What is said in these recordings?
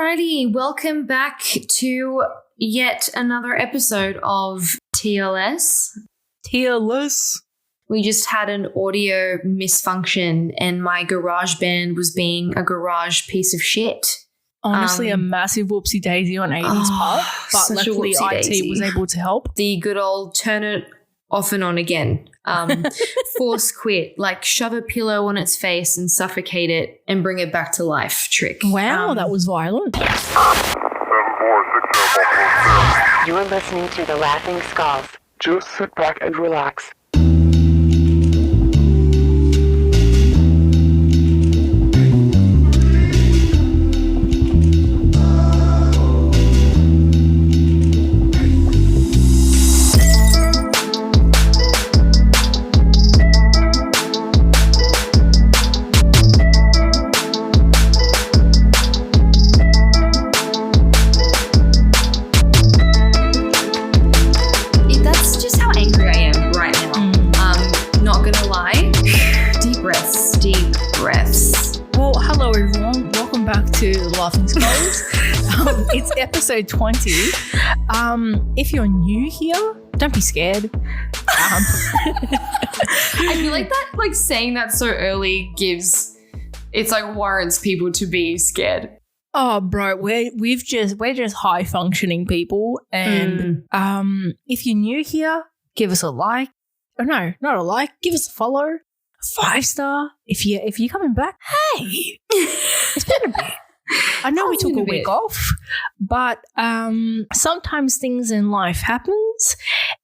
Alrighty, welcome back to yet another episode of TLS. TLS. We just had an audio misfunction and my GarageBand was being a garage piece of shit. Honestly, a massive whoopsie daisy on Aiden's part, but luckily IT was able to help. The good old turn it off and on again. Force quit, like shove a pillow on its face and suffocate it and bring it back to life trick. Wow, that was violent. You are listening to The Laughing Skulls. Just sit back and relax. Laughing Skulls. It's episode 20. If you're new here, don't be scared. I feel like that, like saying that so early warrants people to be scared. Oh, bro, we're just high functioning people, and if you're new here, give us a like. Oh no, not a like. Give us a follow. 5-star. If you're coming back, hey, it's been a bit. I know we took a week off, but sometimes things in life happens,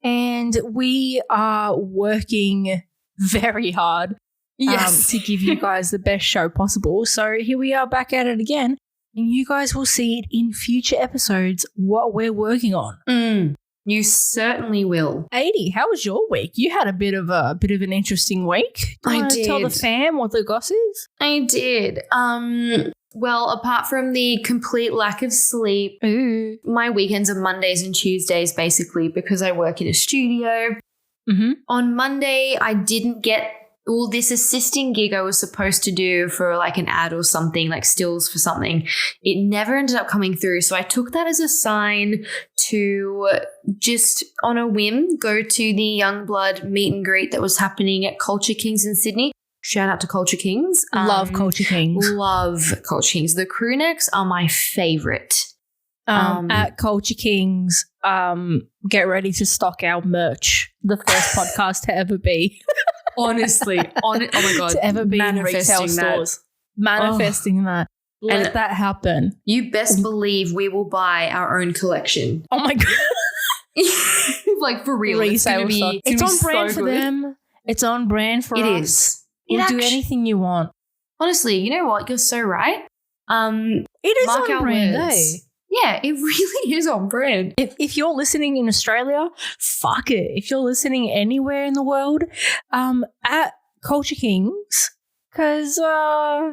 and we are working very hard to give you guys the best show possible. So here we are back at it again, and you guys will see it in future episodes what we're working on. You certainly will. 80, how was your week? You had a bit of an interesting week. I did. Tell the fam what the goss is? I did. Well, apart from the complete lack of sleep, my weekends are Mondays and Tuesdays basically because I work in a studio. Mm-hmm. On Monday, I didn't get this assisting gig I was supposed to do for like an ad or something, like stills for something. It never ended up coming through. So I took that as a sign to just on a whim go to the Youngblood meet and greet that was happening at Culture Kings in Sydney. Shout out to Culture Kings. Love Culture Kings. Love Culture Kings. The crew necks are my favorite. At Culture Kings, get ready to stock our merch. The first podcast to ever be. Honestly. Oh my God. To ever be in retail stores. Manifesting that. Let that happen. You best believe we will buy our own collection. Oh my God. Like for real. Resale It's on brand for them. It's on brand for us. It is. We'll do anything you want. Honestly, you know what? You're so right. It is on brand, eh? Yeah, it really is on brand. If you're listening in Australia, fuck it. If you're listening anywhere in the world, at Culture Kings, because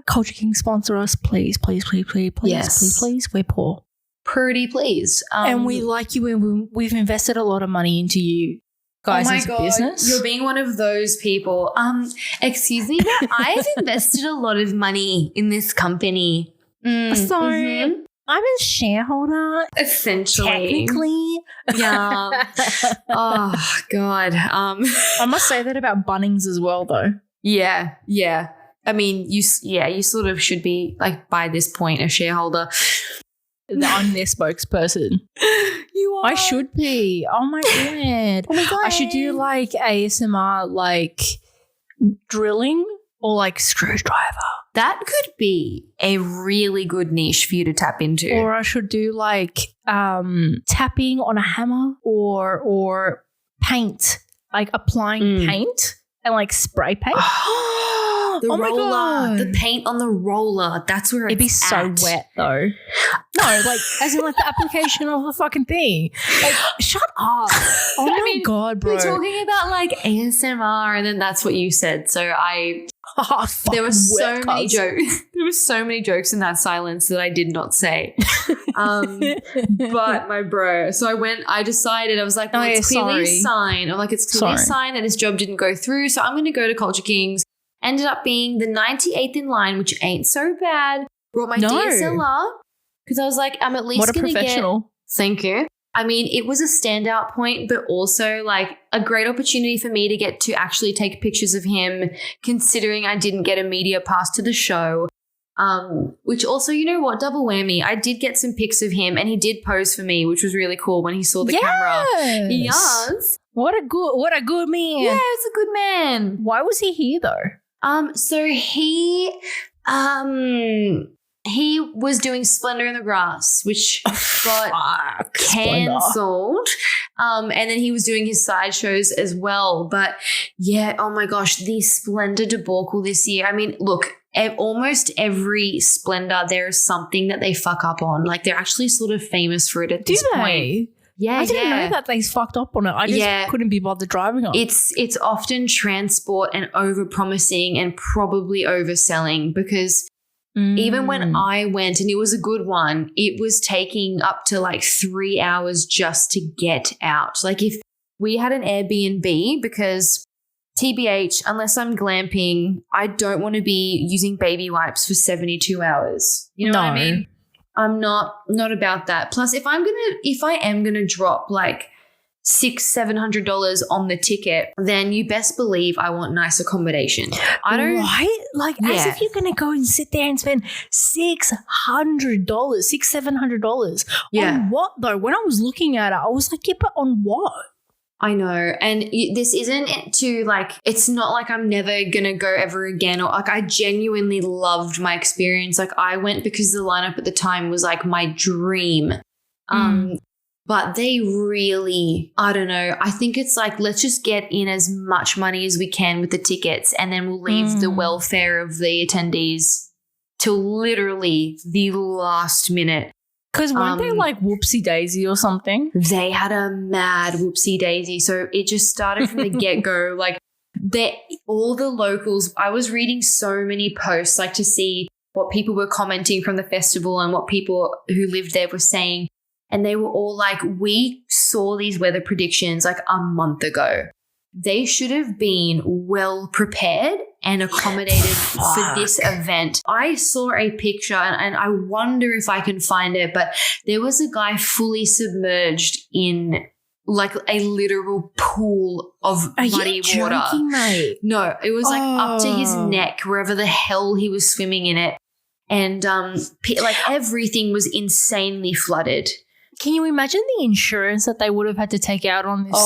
Culture Kings sponsor us, please, please, please, please, please, yes. please, please. We're poor. Pretty please. And we like you, and we've invested a lot of money into you. Guys, oh my as God, a business. You're being one of those people. Excuse me, but I've invested a lot of money in this company. So I'm a shareholder. Essentially. Technically. Yeah. Oh, God. I must say that about Bunnings as well, though. Yeah. I mean, you sort of should be, like, by this point, a shareholder. I'm their spokesperson. You are. I should be. Oh my God. Oh my God. I should do like ASMR, like drilling or like screwdriver. That could be a really good niche for you to tap into. Or I should do like tapping on a hammer or paint, like applying paint and like spray paint. The oh roller, my God. the paint on the roller. That's where it'd be it's so at. wet though. No, like as in like the application of the fucking thing. Like, shut up. Oh my God, bro. We're talking about like ASMR, and then that's what you said. So there were so many jokes. There were so many jokes in that silence that I did not say. But my bro, so I decided, I was like, well, it's clearly a sign. I'm like, it's clearly a sign that this job didn't go through. So I'm going to go to Culture Kings. Ended up being the 98th in line, which ain't so bad. Brought my DSLR. because I was like, I'm at least What a going to get. professional. Thank you. I mean, it was a standout point, but also like a great opportunity for me to get to actually take pictures of him, considering I didn't get a media pass to the show. Which also, you know what, double whammy. I did get some pics of him and he did pose for me, which was really cool when he saw the camera. Yes. What a good man. Yeah, it's a good man. Why was he here though? So he was doing Splendour in the Grass, which got cancelled. And then he was doing his side shows as well. But yeah, oh my gosh, the Splendour debacle this year. I mean, look, almost every Splendour, there is something that they fuck up on. Like they're actually sort of famous for it at this point. Yeah, I didn't know that they fucked up on it. I just couldn't be bothered driving on. It's often transport and over-promising and probably overselling, because even when I went, and it was a good one, it was taking up to like 3 hours just to get out. Like if we had an Airbnb, because TBH, unless I'm glamping, I don't want to be using baby wipes for 72 hours. You know what I mean? I'm not about that. Plus, if I am gonna drop like $600-$700 on the ticket, then you best believe I want nice accommodation. I don't as if you're gonna go and sit there and spend $600-$700 on what though? When I was looking at it, I was like, yeah, but on what? I know. And this isn't to like, it's not like I'm never going to go ever again, or like I genuinely loved my experience. Like I went because the lineup at the time was like my dream. But they really, I don't know. I think it's like, let's just get in as much money as we can with the tickets, and then we'll leave the welfare of the attendees till literally the last minute. Because weren't they like whoopsie daisy or something? They had a mad whoopsie daisy. So it just started from the get-go. Like all the locals, I was reading so many posts like to see what people were commenting from the festival and what people who lived there were saying. And they were all like, we saw these weather predictions like a month ago. They should have been well prepared and accommodated for this event. I saw a picture and I wonder if I can find it, but there was a guy fully submerged in like a literal pool of muddy water. Mate? No, it was like up to his neck, wherever the hell he was swimming in it. And like everything was insanely flooded. Can you imagine the insurance that they would have had to take out on this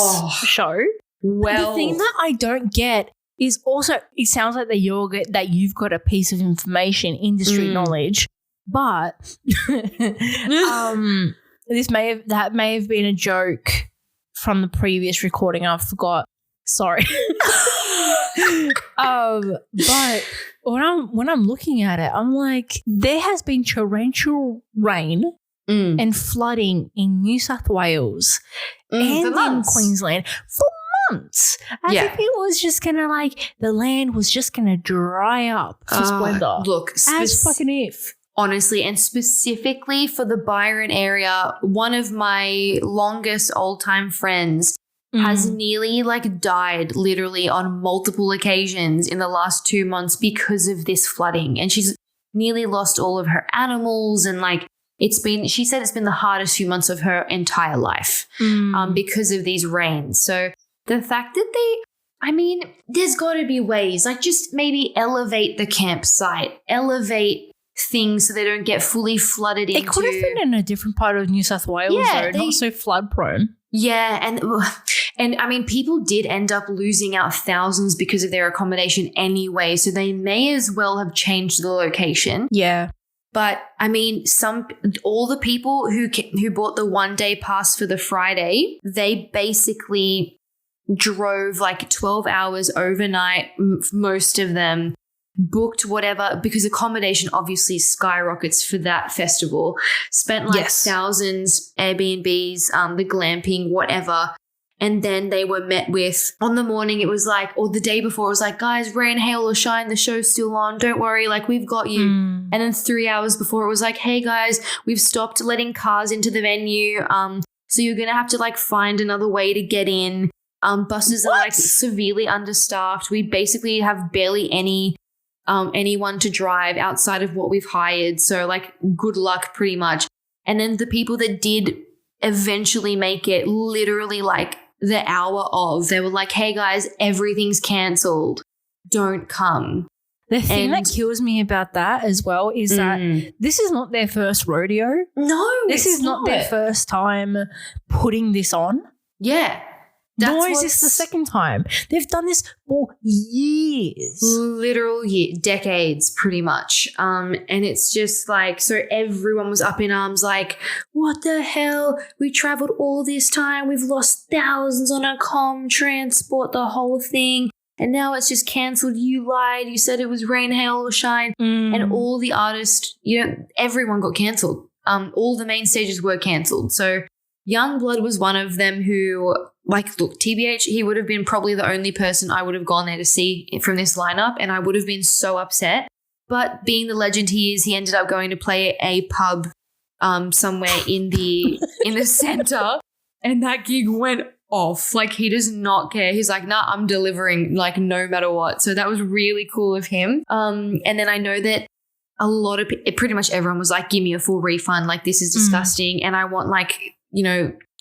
show? Well, the thing that I don't get is also, it sounds like that you've got a piece of information, industry knowledge, but this may have been a joke from the previous recording. I forgot. Sorry. But when I'm looking at it, I'm like, there has been torrential rain and flooding in New South Wales and in Queensland for months. As if it was just gonna like the land was just gonna dry up for Splendour. Look, as fucking if. Honestly, and specifically for the Byron area, one of my longest old-time friends has nearly like died literally on multiple occasions in the last 2 months because of this flooding. And she's nearly lost all of her animals, and like she said it's been the hardest few months of her entire life because of these rains. So the fact that there's got to be ways, like just maybe elevate the campsite, elevate things so they don't get fully flooded into. It could have been in a different part of New South Wales, not so flood prone. Yeah, and I mean, people did end up losing out thousands because of their accommodation anyway, so they may as well have changed the location. Yeah. But I mean, all the people who bought the 1-day pass for the Friday, they basically drove like 12 hours overnight, most of them, booked whatever, because accommodation obviously skyrockets for that festival, spent like thousands, Airbnbs, the glamping, whatever. And then they were met with, on the morning it was like, or the day before it was like, guys, rain, hail or shine, the show's still on. Don't worry, like we've got you. And then 3 hours before it was like, hey guys, we've stopped letting cars into the venue. So you're going to have to like find another way to get in. Buses are like severely understaffed. We basically have barely anyone to drive outside of what we've hired. So like good luck pretty much. And then the people that did eventually make it, literally like the hour of, they were like, hey guys, everything's cancelled. Don't come. The thing that kills me about that as well is that this is not their first rodeo. No, this is not their first time putting this on. Yeah. Nor is this the second time. They've done this for years. Literal decades, pretty much. And it's just like, so everyone was up in arms like, what the hell? We traveled all this time. We've lost thousands on our transport, the whole thing. And now it's just cancelled. You lied. You said it was rain, hail, or shine. And all the artists, everyone got cancelled. All the main stages were cancelled. So Youngblood was one of them who, like, look, TBH, he would have been probably the only person I would have gone there to see from this lineup, and I would have been so upset. But being the legend he is, he ended up going to play a pub somewhere in the center, and that gig went off. Like, he does not care. He's like, nah, I'm delivering, like, no matter what. So that was really cool of him. And then I know that a lot of pretty much everyone was like, give me a full refund. Like, this is disgusting, and I want, like,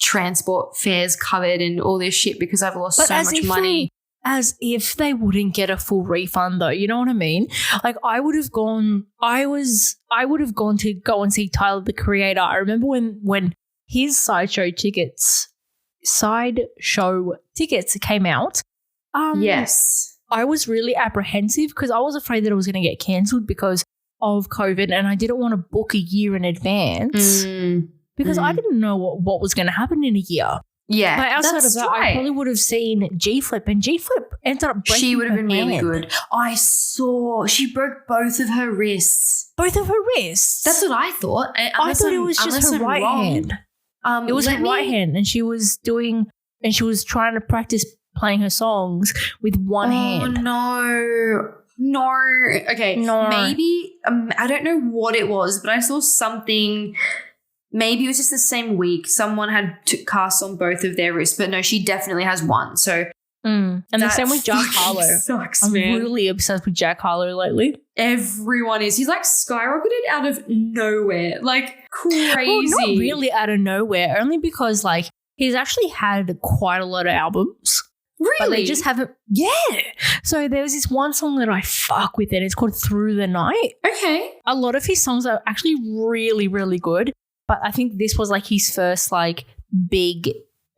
transport fares covered and all this shit because I've lost so much money. As if they wouldn't get a full refund though, you know what I mean? Like, I would have gone to go and see Tyler the Creator. I remember when his sideshow tickets came out. Yes. I was really apprehensive because I was afraid that it was going to get cancelled because of COVID, and I didn't want to book a year in advance. Because I didn't know what was going to happen in a year. Yeah, but outside of that, right. I probably would have seen G-Flip, and G-Flip ended up breaking She would have been hand. really good. I saw she broke both of her wrists. Both of her wrists? That's what I thought. I thought it was just her right hand. It was her right hand, and she was trying to practice playing her songs with one hand. No. Okay, maybe, I don't know what it was, but I saw something. Maybe it was just the same week. Someone had casts on both of their wrists, but no, she definitely has one. So, and the same with Jack Harlow. Sucks, I'm man. really obsessed with Jack Harlow lately. Everyone is. He's like skyrocketed out of nowhere, like crazy. Well, not really out of nowhere, only because like he's actually had quite a lot of albums. Really? But they just haven't. Yeah. So there was this one song that I fuck with, and it's called Through the Night. Okay. A lot of his songs are actually really, really good. But I think this was like his first like big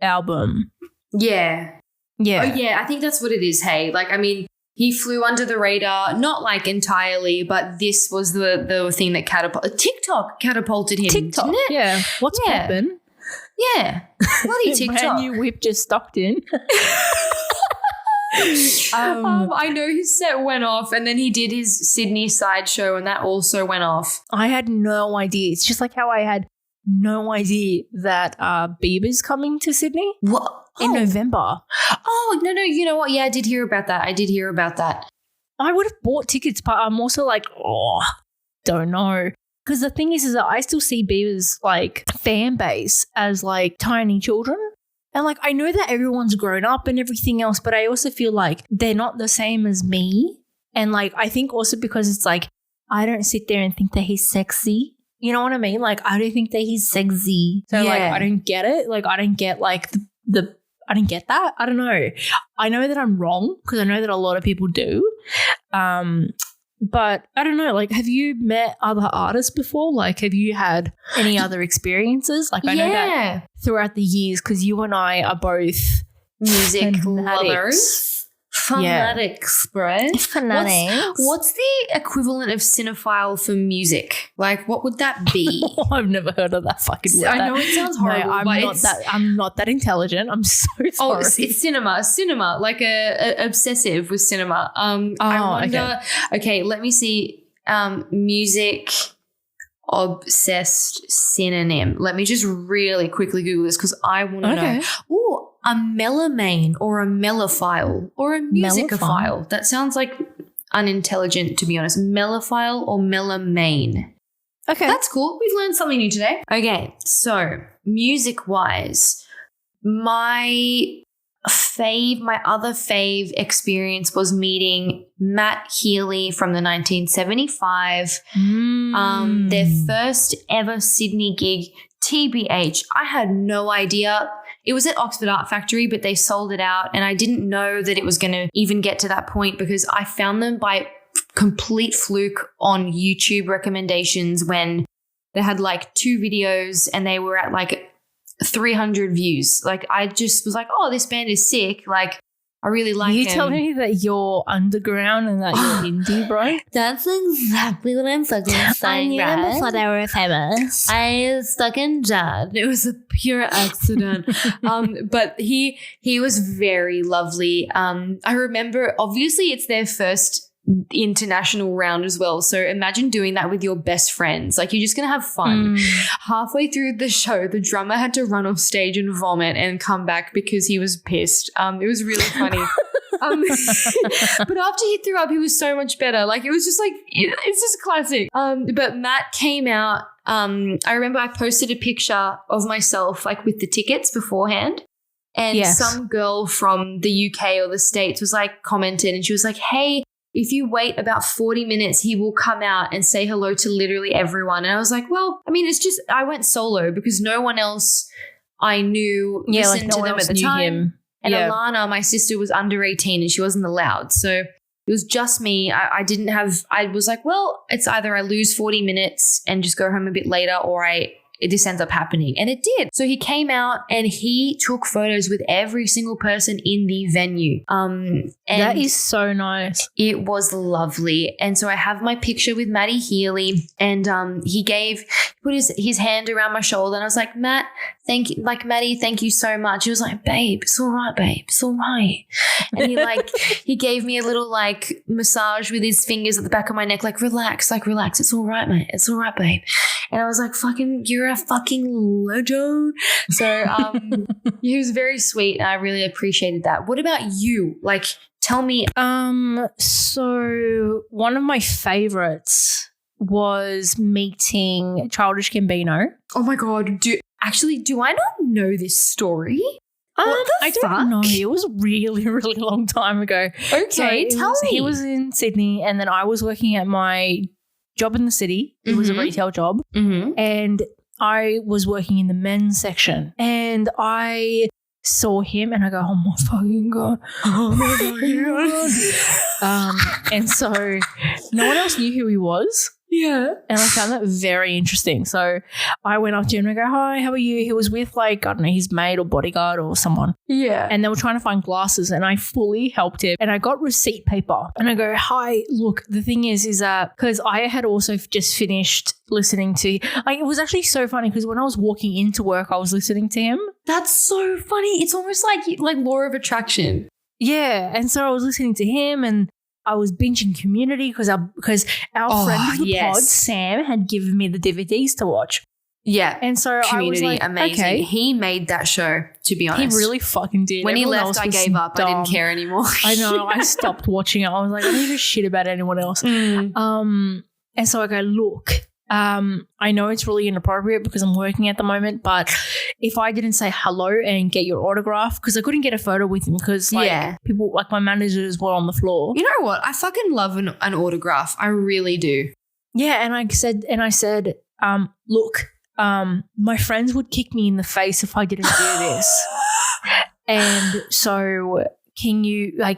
album. Yeah. Yeah. Oh, yeah. I think that's what it is. Hey, like, I mean, he flew under the radar, not like entirely, but this was the thing that TikTok catapulted him. TikTok. Didn't it? Yeah. What's poppin'? Yeah. Bloody TikTok. Brand new whip just stocked in. I know his set went off, and then he did his Sydney sideshow, and that also went off. I had no idea. It's just like how I had no idea that Bieber's coming to Sydney. What? In November. Oh, no. You know what? Yeah, I did hear about that. I would have bought tickets, but I'm also like, don't know. Because the thing is that I still see Bieber's like fan base as like tiny children. And like, I know that everyone's grown up and everything else, but I also feel like they're not the same as me. And like, I think also because it's like, I don't sit there and think that he's sexy. You know what I mean? Like, I don't think that he's sexy. So like, I don't get it. Like, I don't get like I don't get that. I don't know. I know that I'm wrong because I know that a lot of people do. But I don't know. Like, have you met other artists before? Like, have you had any other experiences? Like, I know that throughout the years, because you and I are both music lovers. Fanatics, bro. Fanatics. What's the equivalent of cinephile for music? Like, what would that be? I've never heard of that fucking word. I know it sounds horrible, but I'm not that intelligent. I'm so sorry. Oh, it's cinema, like a obsessive with cinema. I wonder. Okay, let me see. Music obsessed synonym. Let me just really quickly Google this because I want to know. Ooh, a melomane or a melophile or a musicophile. That sounds like unintelligent, to be honest. Melophile or melomane. Okay. That's cool. We've learned something new today. Okay, so music-wise, my my other fave experience was meeting Matt Healy from the 1975, their first ever Sydney gig. TBH, I had no idea. It was at Oxford Art Factory, but they sold it out, and I didn't know that it was going to even get to that point because I found them by complete fluke on YouTube recommendations when they had like 2 videos and they were at like 300 views. Like I just was like, oh, this band is sick. Like I really like You him. telling me that you're underground and that you're indie, bro? That's exactly what I'm fucking saying. I knew them before they were famous. I stuck in Jad. It was a pure accident. But he was very lovely. I remember, obviously, it's their first international round as well. So imagine doing that with your best friends. Like you're just going to have fun. Halfway through the show, the drummer had to run off stage and vomit and come back because he was pissed. It was really funny. But after he threw up, he was so much better. Like it was just like, it's just classic. But Matt came out. I remember I posted a picture of myself like with the tickets beforehand. And some girl from the UK or the States was like commented and she was like, hey, if you wait about 40 minutes, he will come out and say hello to literally everyone. And I was like, well, I mean, it's just I went solo because no one else I knew listened to them at the time. And Alana, my sister, was under 18 and she wasn't allowed. So it was just me. I was like, well, it's either I lose 40 minutes and just go home a bit later or this ends up happening. And it did. So he came out and he took photos with every single person in the venue. And that is so nice. It was lovely. And so I have my picture with Matty Healy and he put his hand around my shoulder and I was like, Matt, Matty, thank you so much. He was like, babe, it's all right, babe. It's all right. And he gave me a little like massage with his fingers at the back of my neck, like relax. It's all right, mate. It's all right, babe. And I was like, you're a fucking legend. So he was very sweet and I really appreciated that. What about you? Like, tell me. So one of my favorites was meeting Childish Gambino. Oh my God. Do I not know this story? I don't know. It was really, really long time ago. Okay, tell me. He was in Sydney and then I was working at my job in the city. It was a retail job. And I was working in the men's section and I saw him and I go, oh my fucking God. Oh my fucking God. And so no one else knew who he was. Yeah. And I found that very interesting. So I went up to him and I go, hi, how are you? He was with like, I don't know, his maid or bodyguard or someone. Yeah. And they were trying to find glasses and I fully helped him and I got receipt paper and I go, hi, look, the thing is that because I had also just finished listening to, it was actually so funny because when I was walking into work, I was listening to him. That's so funny. It's almost like law of attraction. Yeah. And so I was listening to him and I was binging Community because our friend of the pod, Sam, had given me the DVDs to watch. Yeah. And so Community, I was like, amazing. Okay. He made that show, to be honest. He really fucking did. When everyone he left, I gave up. Dumb. I didn't care anymore. I know. I stopped watching it. I was like, I don't give a shit about anyone else. And so I go, look, I know it's really inappropriate because I'm working at the moment, but if I didn't say hello and get your autograph, because I couldn't get a photo with him because people, like my managers were on the floor. You know what? I fucking love an autograph. I really do. Yeah. And I said, look, my friends would kick me in the face if I didn't do this. And so can I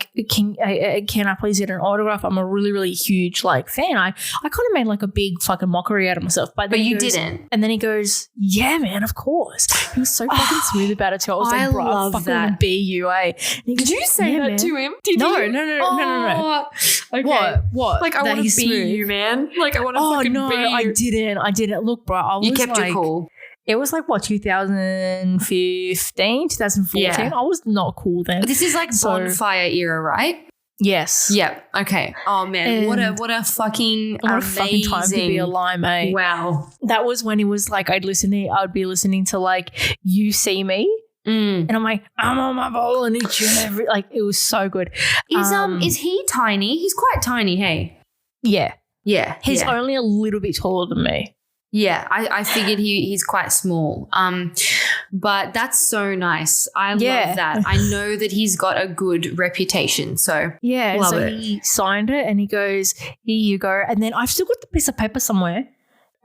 please get an autograph? I'm a really, really huge fan. I kind of made like a big fucking mockery out of myself. But you didn't. And then he goes, yeah, man, of course. He was so fucking smooth about it too. I was like, bro, I fucking want to be you, eh? Did you say that to him? No. Okay. What? Like I want to be you, man. Like I want to fucking be you. I didn't. Look, bro, you kept your cool. It was like, 2015, 2014? Yeah. I was not cool then. This is like bonfire era, right? Yes. Yeah. Okay. Oh, man. And what a fucking fucking time to be alive, mate. Wow. That was when he was like, I'd be listening to like You See Me. And I'm like, I'm on my ball and each and every, it was so good. Is he tiny? He's quite tiny, hey? Yeah. Yeah. He's only a little bit taller than me. Yeah, I figured he's quite small. But that's so nice. I Yeah. love that. I know that he's got a good reputation. So Yeah, love so it. he signed it and he goes, here you go. And then I've still got the piece of paper somewhere.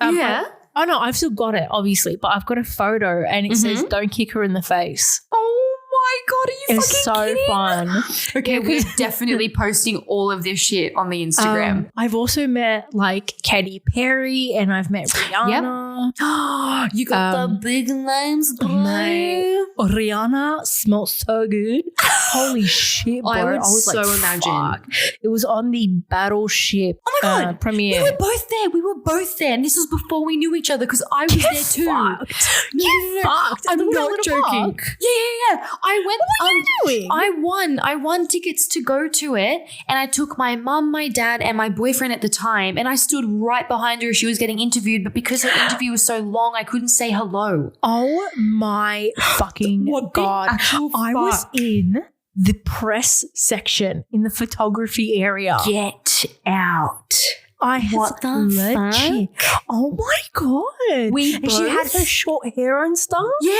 Yeah. Oh, no, I've still got it, obviously, but I've got a photo and it says, don't kick her in the face. Oh my God, are you It's fucking so kidding? fun. Okay, Yeah, we're 'cause- definitely posting all of this shit on the Instagram. I've also met like Katy Perry and I've met Rihanna. You got the Um, big names, bro. Mate, Rihanna smells so good. Holy shit, bro. I would was so like, imagine. fuck. It was on the Battleship Oh my God. premiere. We were both there. We were both there. And this was before we knew each other because I was there too. Fucked. No. Fucked. I'm In the not Little joking. Park. Yeah. I went. What are you doing? I won tickets to go to it, and I took my mum, my dad, and my boyfriend at the time, and I stood right behind her as she was getting interviewed. But because her interview was so long, I couldn't say hello. Oh my fucking What the God. actual I was fuck? in the press section in the photography area. Get out. I What the legit. Oh my God. We and she had both- her short hair and stuff. Yeah.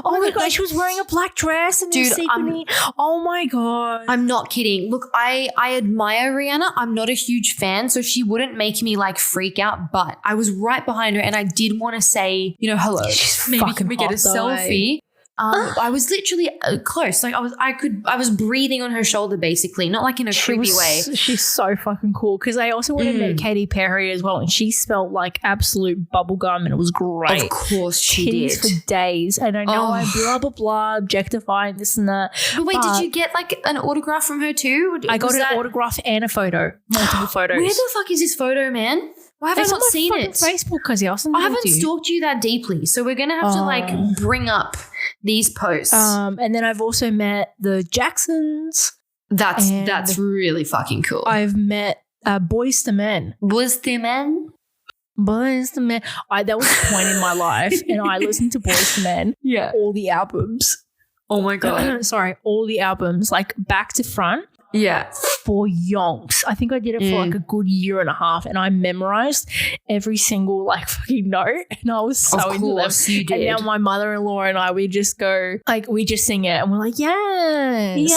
Oh my God, like- she was wearing a black dress and Dude, sequiny. Oh my God. I'm not kidding. Look, I admire Rihanna. I'm not a huge fan, so she wouldn't make me like freak out, but I was right behind her and I did want to say, hello. She's Maybe fucking can we get a hot though, eh? selfie? I was literally close. Like I was breathing on her shoulder basically, not like in a creepy way. She's so fucking cool because I also want to meet Katy Perry as well, and she smelled like absolute bubblegum and it was great. Of course she Titties did. for days. And I know I blah, blah, blah, objectifying this and that. But wait, but did you get like an autograph from her too? I got Was an that- autograph and a photo. Multiple photos. Where the fuck is this photo, man? Why have It's I on not my seen fucking it? Facebook because I I haven't stalked you that deeply, so we're gonna have to like bring up these posts. And then I've also met the Jacksons. and That's really fucking cool. I've met Boys to Men. Was the man? Boys to Men. That was a point in my life, and I listened to Boys to Men. Yeah. All the albums. Oh my god. Sorry, all the albums, like back to front. Yeah. For yonks. I think I did it for like a good year and a half, and I memorized every single like fucking note, and I was so Of into them. course you did. And now my mother-in-law and I, we just go like we just sing it, and we're like, yes,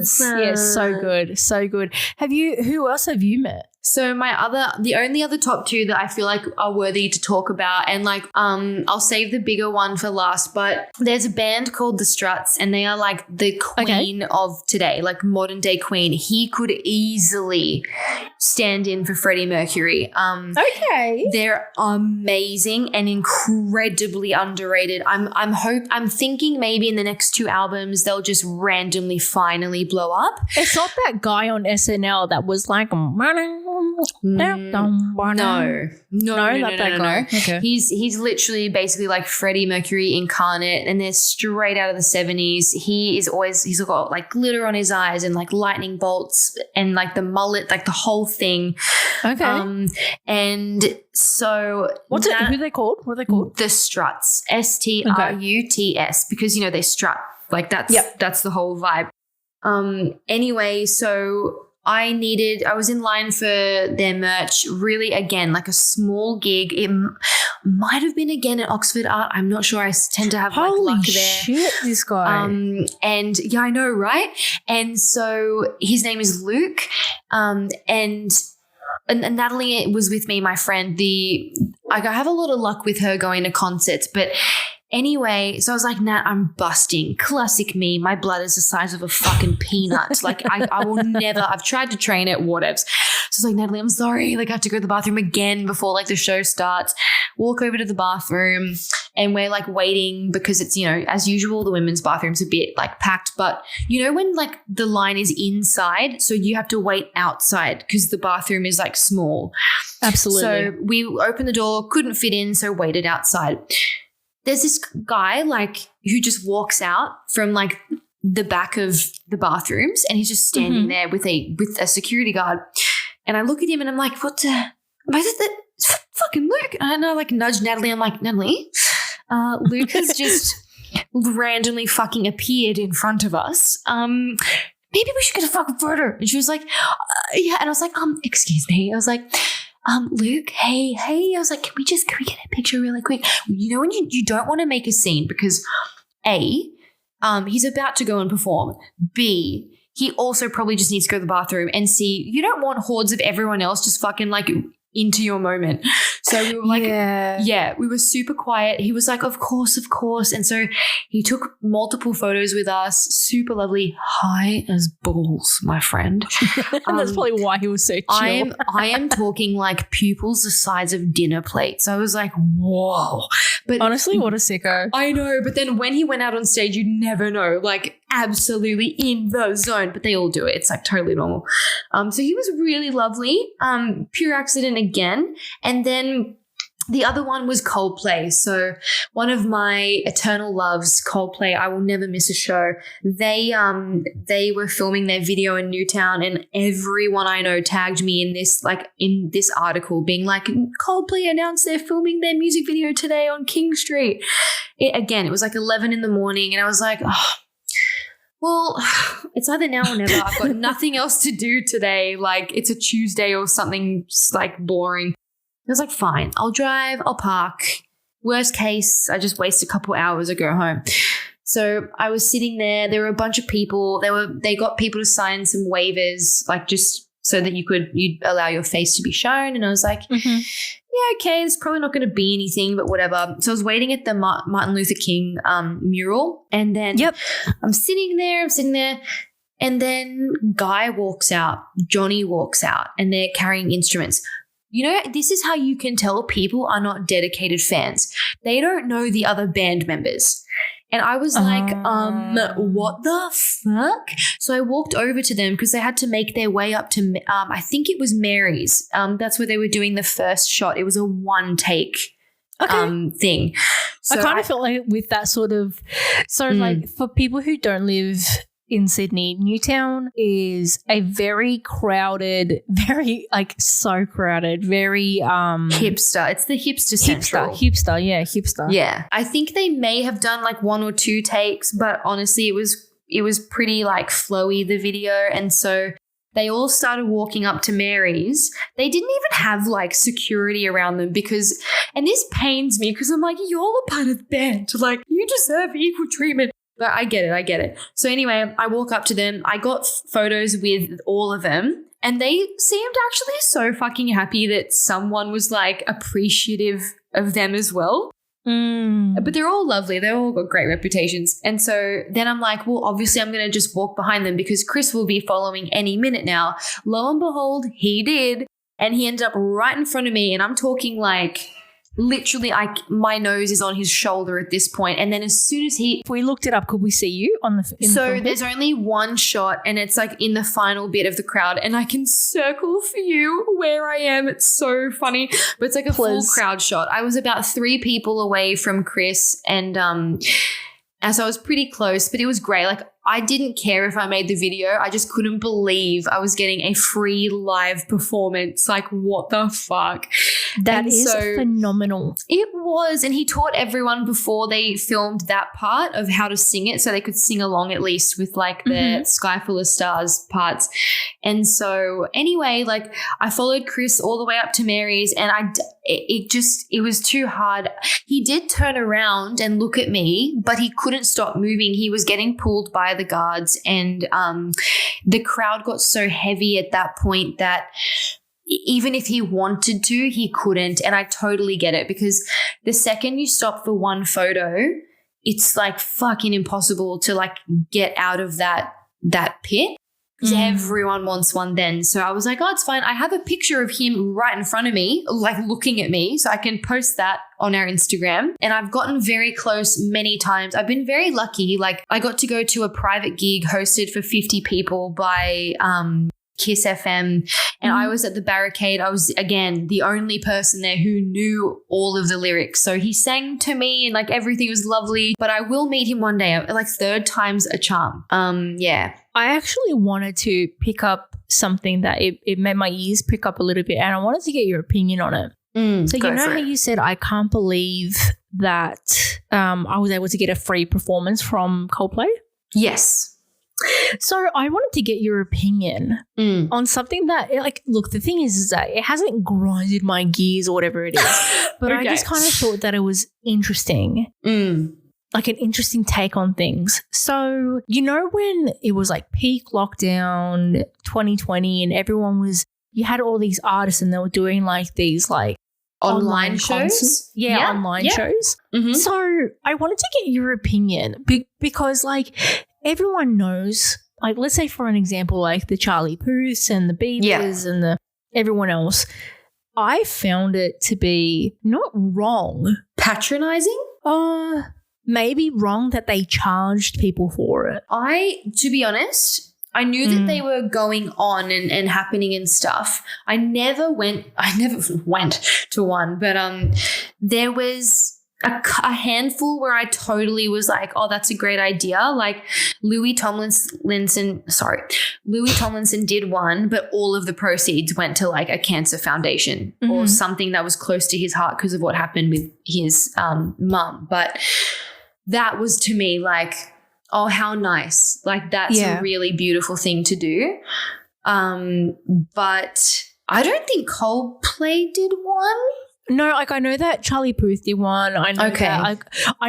yes, so good, so good. Who else have you met? So the only other top two that I feel like are worthy to talk about, and like I'll save the bigger one for last, but there's a band called The Struts, and they are like the queen of today, like modern day queen. He could easily stand in for Freddie Mercury. Okay. They're amazing and incredibly underrated. I'm thinking maybe in the next two albums they'll just randomly finally blow up. It's not that guy on SNL that was like No, not that guy. Okay. He's literally basically like Freddie Mercury incarnate, and they're straight out of the 70s. He's got like glitter on his eyes and like lightning bolts and like the mullet, like the whole thing. Okay. And so Who are they called? What are they called? The Struts, Struts, because they strut. Like that's the whole vibe. Anyway, so I was in line for their merch, really, again, like a small gig. It might have been again at Oxford Art. I'm not sure. I tend to have like Holy luck there. shit, this guy. And yeah, I know, right? And so his name is Luke. And Natalie was with me, my friend. I have a lot of luck with her going to concerts, but anyway, so I was like, Nat, I'm busting. Classic me. My blood is the size of a fucking peanut. Like I will never, I've tried to train it, whatevs. So I was like, Natalie, I'm sorry. Like I have to go to the bathroom again before like the show starts. Walk over to the bathroom and we're like waiting because it's, as usual, the women's bathroom's a bit like packed, but when like the line is inside, so you have to wait outside because the bathroom is like small. Absolutely. So we opened the door, couldn't fit in, so waited outside. There's this guy like who just walks out from like the back of the bathrooms, and he's just standing there with a security guard. And I look at him and I'm like, it's fucking Luke. And I like nudge Natalie. I'm like, Natalie, Luke has just randomly fucking appeared in front of us. Maybe we should get a fucking photo. And she was like, yeah. And I was like, excuse me. I was like, Luke, hey. I was like, can we get a picture really quick? You know when you don't want to make a scene because A, he's about to go and perform. B, he also probably just needs to go to the bathroom. And C, you don't want hordes of everyone else just fucking like into your moment. So we were like, yeah, we were super quiet. He was like, of course. And so he took multiple photos with us. Super lovely. High as balls, my friend. And that's probably why he was so chill. I am talking like pupils the size of dinner plates. I was like, whoa. But honestly, what a sicko. I know. But then when he went out on stage, you never know. Like absolutely in the zone. But they all do it. It's like totally normal. So he was really lovely. Pure accident again. And then the other one was Coldplay. So one of my eternal loves, Coldplay, I will never miss a show. They were filming their video in Newtown, and everyone I know tagged me in this article being like, Coldplay announced they're filming their music video today on King Street. It was like 11 in the morning, and I was like, oh, well, it's either now or never. I've got nothing else to do today. Like it's a Tuesday or something like boring. I was like, fine, I'll drive, I'll park. Worst case, I just waste a couple hours and go home. So I was sitting there. There were a bunch of people. They got people to sign some waivers, like just so that you'd allow your face to be shown. And I was like, yeah, okay, it's probably not going to be anything, but whatever. So I was waiting at the Martin Luther King mural, and then I'm sitting there, and then Guy walks out, Johnny walks out, and they're carrying instruments. You know, this is how you can tell people are not dedicated fans. They don't know the other band members. And I was like, what the fuck? So I walked over to them because they had to make their way up to, I think it was Mary's. That's where they were doing the first shot. It was a one take thing. So I kind of felt like with that sort of, like for people who don't live in Sydney, Newtown is a very crowded, very so crowded, very hipster. It's the hipster central. Hipster. Yeah. I think they may have done like one or two takes, but honestly it was pretty like flowy, the video. And so they all started walking up to Mary's. They didn't even have like security around them because, and this pains me because I'm like, you're a part of the band. Like you deserve equal treatment. But I get it. So anyway, I walk up to them. I got photos with all of them, and they seemed actually so fucking happy that someone was like appreciative of them as well. But they're all lovely. They've all got great reputations. And so then I'm like, well, obviously I'm going to just walk behind them because Chris will be following any minute now. Lo and behold, he did. And he ended up right in front of me. And I'm talking like literally, my nose is on his shoulder at this point. And then as soon as if we looked it up, could we see you on the So there's only one shot, and it's like in the final bit of the crowd, and I can circle for you where I am. It's so funny, but it's like a full crowd shot. I was about 3 people away from Chris, and so I was pretty close, but it was great. Like I didn't care if I made the video. I just couldn't believe I was getting a free live performance. Like, what the fuck? That is phenomenal. It was. And he taught everyone before they filmed that part of how to sing it so they could sing along at least with like the Sky Full of Stars parts. And so anyway, like I followed Chris all the way up to Mary's, and it was too hard. He did turn around and look at me, but he couldn't stop moving. He was getting pulled by the guards, and the crowd got so heavy at that point that even if he wanted to, he couldn't. And I totally get it, because the second you stop for one photo, it's like fucking impossible to like get out of that pit. Because everyone wants one then. So I was like, oh, it's fine. I have a picture of him right in front of me, like looking at me. So I can post that on our Instagram. And I've gotten very close many times. I've been very lucky. Like I got to go to a private gig hosted for 50 people by Kiss FM. And I was at the barricade. I was, again, the only person there who knew all of the lyrics. So he sang to me and like everything was lovely. But I will meet him one day. Like third time's a charm. Yeah. I actually wanted to pick up something that it made my ears prick up a little bit, and I wanted to get your opinion on it. So you know how you said, I can't believe that I was able to get a free performance from Coldplay? Yes. So I wanted to get your opinion on something that, like, look, the thing is that it hasn't grinded my gears or whatever it is, but I just kind of thought that it was interesting. Like an interesting take on things. So, you know, when it was like peak lockdown 2020 and you had all these artists and they were doing like these like online shows? Concerts. Yeah, online shows. Mm-hmm. So I wanted to get your opinion because like everyone knows, like let's say for an example, like the Charlie Puths and the Biebers and everyone else, I found it to be not wrong. Patronizing? Maybe wrong that they charged people for it. To be honest, I knew that they were going on and happening and stuff. I never went to one, but there was a handful where I totally was like, oh, that's a great idea. Like Louis Tomlinson did one, but all of the proceeds went to like a cancer foundation or something that was close to his heart because of what happened with his mum. But that was to me like, oh, how nice. Like that's a really beautiful thing to do. But I don't think Coldplay did one. No, like I know that Charlie Puth did one. I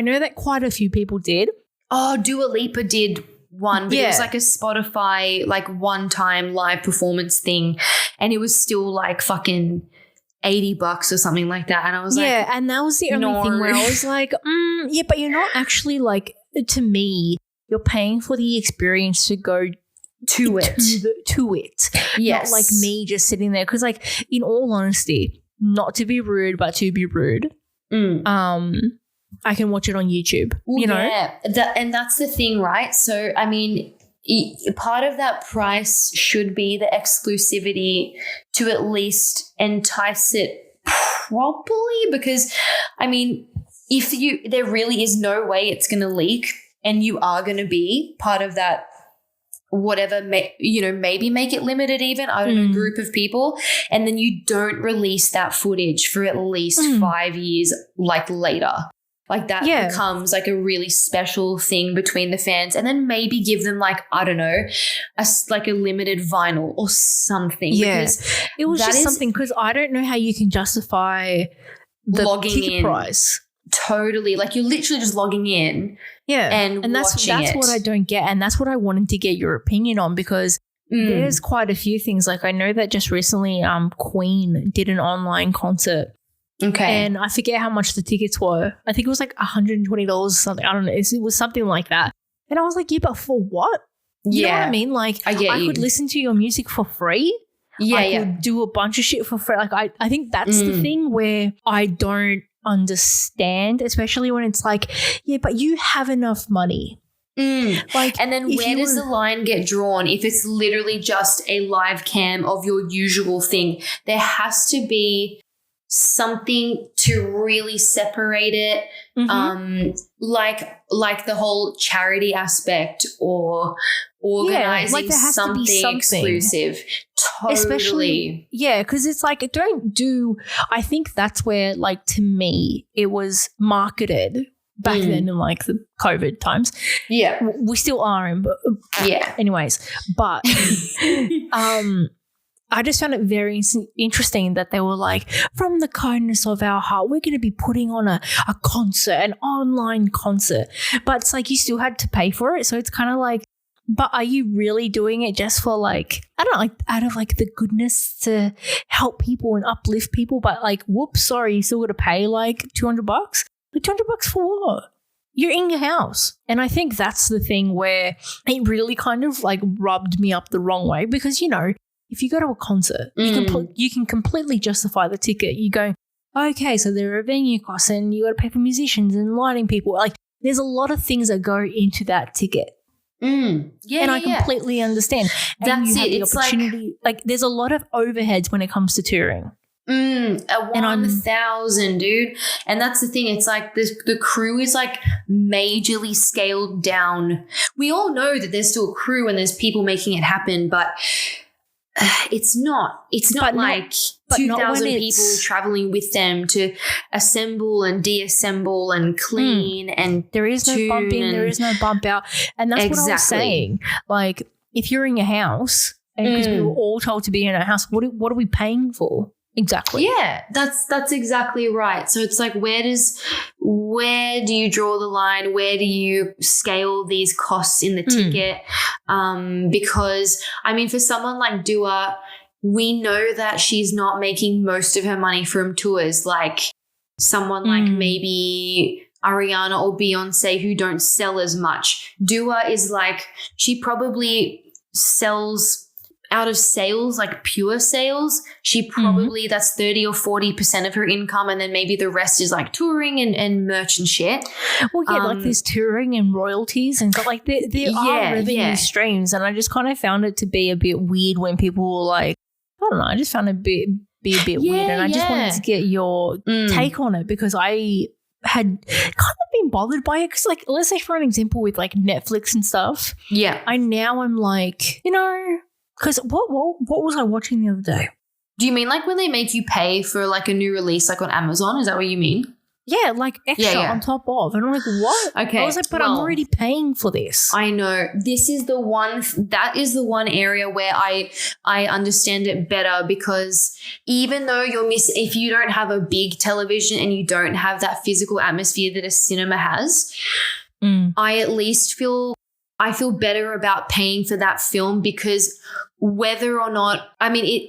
know that quite a few people did. Oh, Dua Lipa did one, but it was like a Spotify like one-time live performance thing, and it was still like fucking $80 or something like that. And I was like, yeah, and that was the only thing where I was like, yeah, but you're not actually like, to me, you're paying for the experience to go to it. Yes, not like me just sitting there. Because like, in all honesty, not to be rude, but to be rude. I can watch it on YouTube. You know, and that's the thing, right? So, I mean, part of that price should be the exclusivity to at least entice it properly. Because, I mean, there really is no way it's going to leak, and you are going to be part of that. Whatever, maybe make it limited even, I don't know, group of people, and then you don't release that footage for at least 5 years like later. Like that becomes like a really special thing between the fans, and then maybe give them like, I don't know, a limited vinyl or something. Yeah, because it was just something, because I don't know how you can justify the logging ticket price. Totally. Like you're literally just logging in. Yeah. And that's what I don't get. And that's what I wanted to get your opinion on, because there's quite a few things. Like I know that just recently Queen did an online concert. Okay. And I forget how much the tickets were. I think it was like $120 or something. I don't know. It was something like that. And I was like, yeah, but for what? You know what I mean? Like I could listen to your music for free. Yeah. I could do a bunch of shit for free. Like I think that's the thing where I don't understand, especially when it's like, yeah, but you have enough money. Like, and then where does the line get drawn if it's literally just a live cam of your usual thing? There has to be something to really separate it, like the whole charity aspect or organizing like there has something, to be something exclusive. Totally. Especially, because it's like, I think that's where, like, to me, it was marketed back then in like the COVID times. Yeah. We still are in, but anyways, but I just found it very interesting that they were like, from the kindness of our heart, we're going to be putting on a concert, an online concert. But it's like you still had to pay for it. So it's kind of like, but are you really doing it just for like, I don't know, like out of like the goodness to help people and uplift people? But like, whoops, sorry, you still got to pay like $200? Like $200 for what? You're in your house. And I think that's the thing where it really kind of like rubbed me up the wrong way, because, you know, if you go to a concert, you can completely justify the ticket. You go, okay, so there are venue costs and you got to pay for musicians and lighting people. Like there's a lot of things that go into that ticket. I completely understand. And That's you have it. the It's opportunity. Like there's a lot of overheads when it comes to touring. 1,000, dude. And that's the thing. It's like the crew is like majorly scaled down. We all know that there's still a crew and there's people making it happen, but it's not But like not 2,000 when people it's- traveling with them to assemble and deassemble and clean and there is no bump in, there is no bump out. And that's what I was Exactly. saying. Like, if you're in your house, and because we were all told to be in a house, what are we paying for? Exactly. Yeah, that's exactly right. So it's like, where do you draw the line? Where do you scale these costs in the ticket? Because I mean, for someone like Dua, we know that she's not making most of her money from tours, like someone like maybe Ariana or Beyonce, who don't sell as much. Dua is like, she probably sells out of sales, like pure sales, she probably, that's 30 or 40% of her income, and then maybe the rest is like touring and merch and shit. Well, yeah, like there's touring and royalties and stuff. Like there are revenue streams, and I just kind of found it to be a bit weird when people were like, I don't know, I just found it be a bit weird, and I just wanted to get your take on it, because I had kind of been bothered by it, because like, let's say for an example with like Netflix and stuff, I'm like, you know, because what was I watching the other day? Do you mean like when they make you pay for like a new release, like on Amazon? Is that what you mean? Yeah, like extra on top of. And I'm like, what? Okay. I was like, but I'm already paying for this. I know. This is the one area where I understand it better, because even though if you don't have a big television and you don't have that physical atmosphere that a cinema has, I at least feel better about paying for that film, because whether or not, I mean,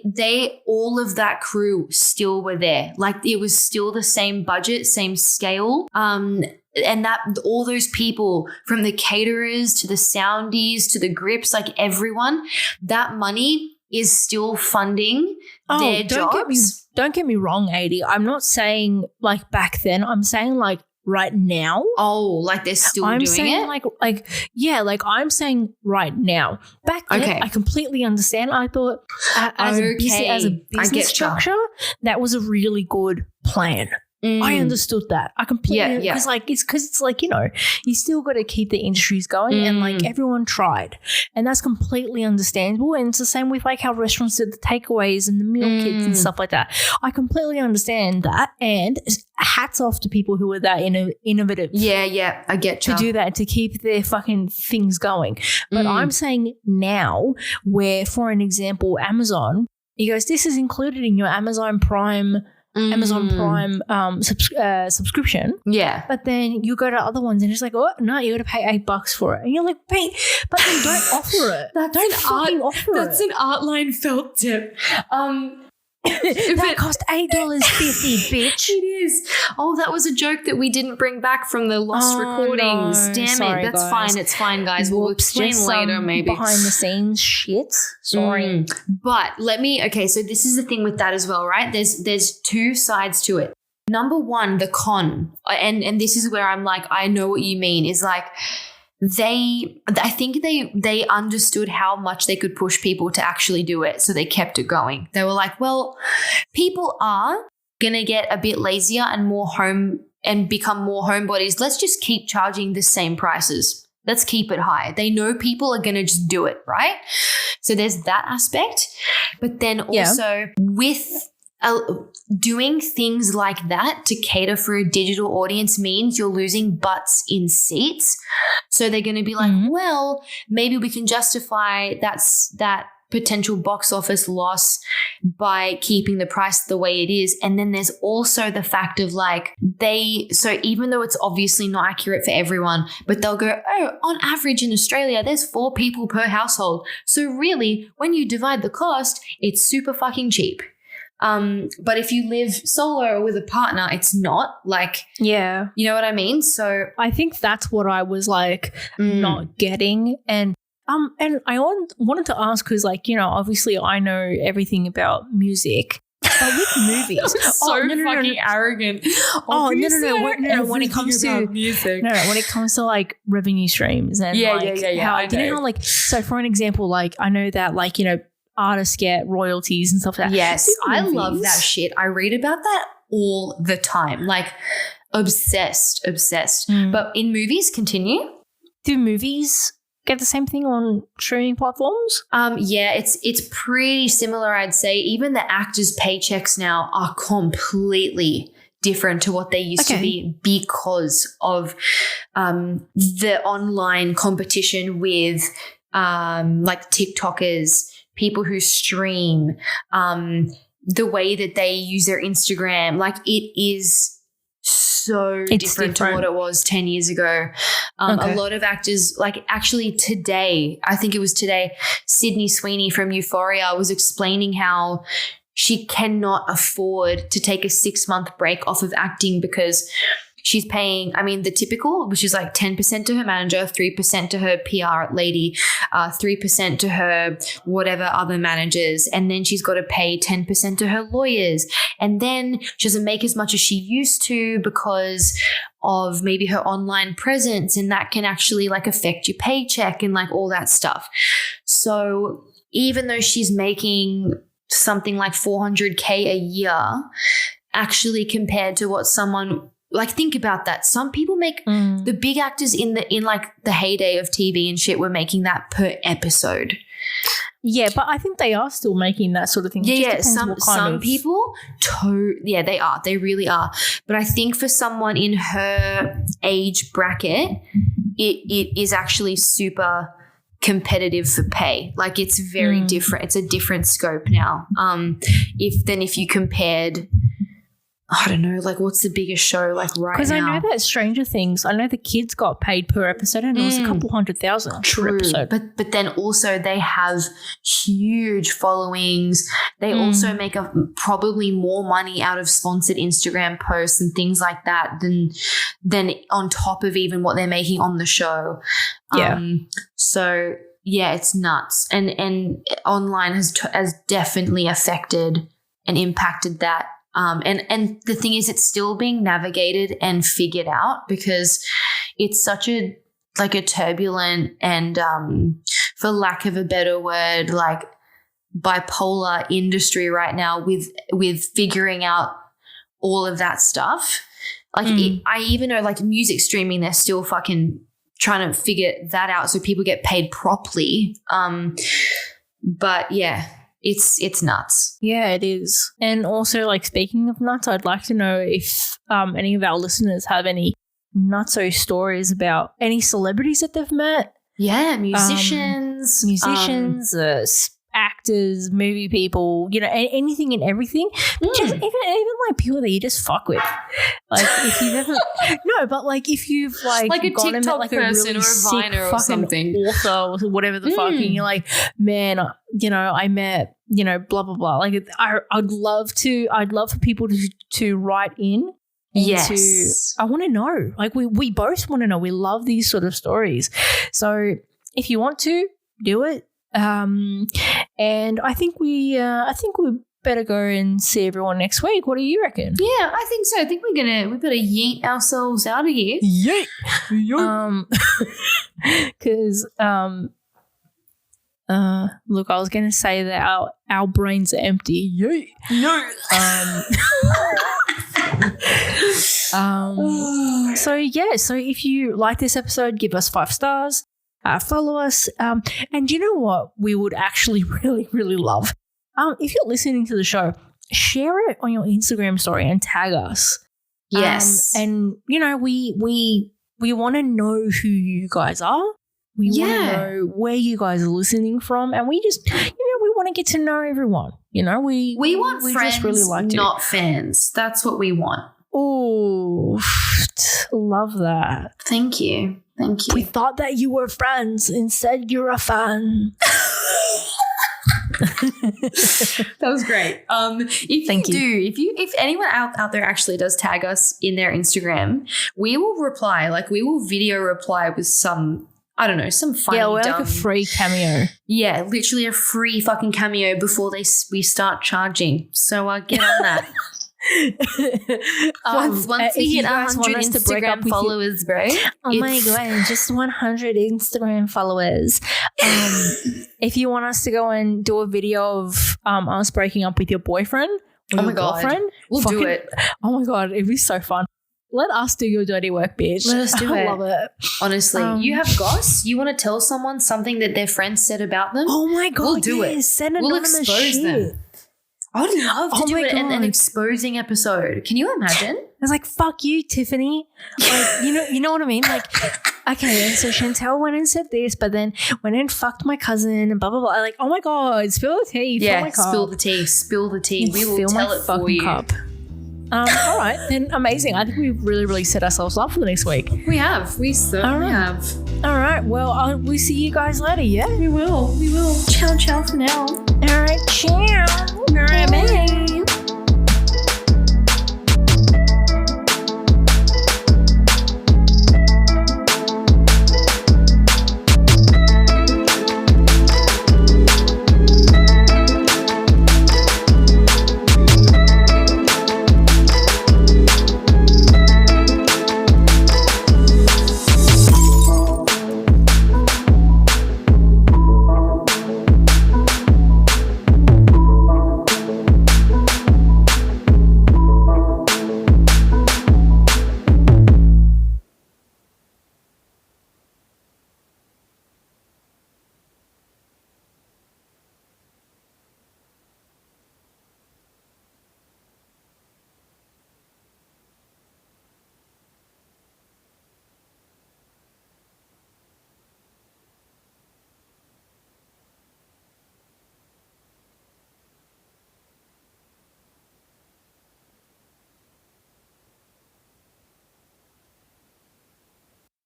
all of that crew still were there. Like, it was still the same budget, same scale. And that all those people, from the caterers to the soundies to the grips, like everyone, that money is still funding their jobs. Don't get me wrong, AD. I'm not saying like back then. I'm saying like right now. Oh, like they're still doing saying it? Like I'm saying right now. Back then, I completely understand. I thought as a business structure, that was a really good plan. I understood that. I completely, because it's like, you know, you still got to keep the industries going, and like everyone tried, and that's completely understandable. And it's the same with like how restaurants did the takeaways and the meal kits and stuff like that. I completely understand that, and hats off to people who were that innovative. Yeah, I get you. To do that, to keep their fucking things going. But I'm saying now, where, for an example, Amazon, he goes, this is included in your Amazon Prime subscription. Yeah. But then you go to other ones and it's like, oh, no, you got to pay $8 for it. And you're like, wait, but then don't offer it. Don't offer it. That's an Artline felt tip. That cost $8.50, bitch. It is. Oh, that was a joke that we didn't bring back from the lost recordings. No. Damn Sorry, it. That's guys. fine. It's fine, guys. We'll explain Just later, maybe. Behind the scenes shit. Sorry. But so this is the thing with that as well, right? There's two sides to it. Number one, the con, and this is where I'm like, I know what you mean, is like, I think they understood how much they could push people to actually do it, so they kept it going. They were like, well, people are going to get a bit lazier and become more homebodies. Let's just keep charging the same prices. Let's keep it high. They know people are going to just do it, right? So there's that aspect. But then also with doing things like that to cater for a digital audience means you're losing butts in seats. So they're going to be like, well, maybe we can justify that potential box office loss by keeping the price the way it is. And then there's also the fact of like, so even though it's obviously not accurate for everyone, but they'll go, oh, on average in Australia, there's 4 people per household. So really, when you divide the cost, it's super fucking cheap. But if you live solo or with a partner, it's not, like, you know what I mean? So I think that's what I was like not getting. And I wanted to ask, because like, you know, obviously I know everything about music, but with movies, fucking arrogant. No. When it comes to music, when it comes to like revenue streams and how, you know how, like, so for an example, like I know that, like, you know, artists get royalties and stuff like that. Yes, I love that shit. I read about that all the time, like obsessed. But in movies, continue. Do movies get the same thing on streaming platforms? Yeah, it's pretty similar, I'd say. Even the actors' paychecks now are completely different to what they used to be because of the online competition with like TikTokers, people who stream, the way that they use their Instagram. Like, it is so different to what it was 10 years ago. A lot of actors, like actually today, I think it was today, Sydney Sweeney from Euphoria was explaining how she cannot afford to take a 6-month break off of acting because she's paying, I mean, the typical, which is like 10% to her manager, 3% to her PR lady, 3% to her whatever other managers, and then she's got to pay 10% to her lawyers. And then she doesn't make as much as she used to because of maybe her online presence, and that can actually like affect your paycheck and like all that stuff. So even though she's making something like $400K a year, actually compared to what someone, like, think about that. Some people make the big actors in like the heyday of TV and shit were making that per episode. Yeah, but I think they are still making that sort of thing. Yeah, some people, they are. They really are. But I think for someone in her age bracket, it is actually super competitive for pay. Like, it's very different. It's a different scope now. If you compared, I don't know, like, what's the biggest show like right now? Because I know that Stranger Things, I know the kids got paid per episode and it was a couple $100,000 per episode. But then also they have huge followings. They also make probably more money out of sponsored Instagram posts and things like that than on top of even what they're making on the show. Yeah. So yeah, it's nuts. And online has definitely affected and impacted that. And the thing is, it's still being navigated and figured out because it's such a turbulent and, for lack of a better word, like bipolar industry right now with figuring out all of that stuff. Like I even know, like, music streaming, they're still fucking trying to figure that out so people get paid properly. But yeah. It's nuts. Yeah, it is. And also, like, speaking of nuts, I'd like to know if any of our listeners have any nutso stories about any celebrities that they've met. Yeah, musicians, actors, movie people, you know, anything and everything. But just even like people that you just fuck with. Like, if you've ever but like if you've like a gone TikTok and met, like, person a really or a sick Viner or fucking something, author or whatever the fuck, and you're like, man, you know, I met, you know, blah blah blah. Like, I'd love for people to write in. Yes, I want to know. Like, we both want to know. We love these sort of stories. So if you want to do it, and I think we better go and see everyone next week. What do you reckon? Yeah, I think so. I think we better yeet ourselves out of here. Yeet. Because look, I was gonna say that our brains are empty. Yeet. So if you like this episode, give us 5 stars. Follow us. And you know what we would actually really, really love? If you're listening to the show, share it on your Instagram story and tag us. Yes. And, you know, we want to know who you guys are. We want to know where you guys are listening from. And we just, you know, we want to get to know everyone. You know, we want friends, just really like not fans. That's what we want. Oh, love that. Thank you. We thought that you were friends. Instead, you're a fan. That was great. If anyone out there actually does tag us in their Instagram, we will reply. Like, we will video reply with some, I don't know, some funny, we're like a free cameo. Yeah, literally a free fucking cameo before we start charging. So get on that. Once we hit 100 Instagram followers, bro. Oh my god, just 100 Instagram followers. If you want us to go and do a video of us breaking up with your boyfriend or your girlfriend, we'll do it. Oh my god, it'd be so fun. let us do your dirty work, bitch. Let us do I it. love it. Honestly, you have goss? You want to tell someone something that their friends said about them? Oh my God. We'll do it. Send We'll anonymous expose shit. them. I would love to Oh do my an God. exposing episode. Can you imagine? I was like, fuck you, Tiffany. Like, you know what I mean? Like, okay, so Chantel went and said this, but then went and fucked my cousin and blah, blah, blah. Like, oh my God, spill the tea. Fill my cup. spill the tea. Spill the tea. We will Fill tell my it for fucking you. cup. All right, then amazing. I think we really, really set ourselves up for the next week. We have. We certainly have. All right, well, we'll see you guys later, yeah? We will. We will. Ciao, ciao for now. All right, ciao. All right, bye.